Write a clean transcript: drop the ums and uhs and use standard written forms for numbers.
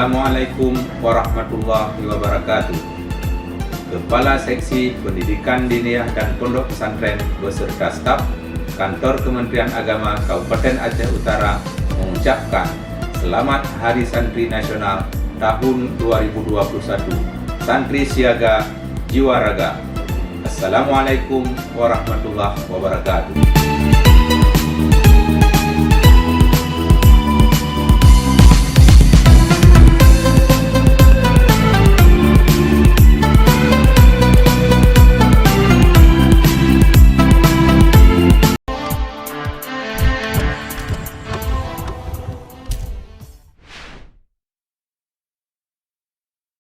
Assalamualaikum warahmatullahi wabarakatuh. Kepala Seksi Pendidikan Diniyah dan Pondok Pesantren beserta staf Kantor Kementerian Agama Kabupaten Aceh Utara mengucapkan Selamat Hari Santri Nasional tahun 2021. Santri siaga, jiwa raga. Assalamualaikum warahmatullahi wabarakatuh.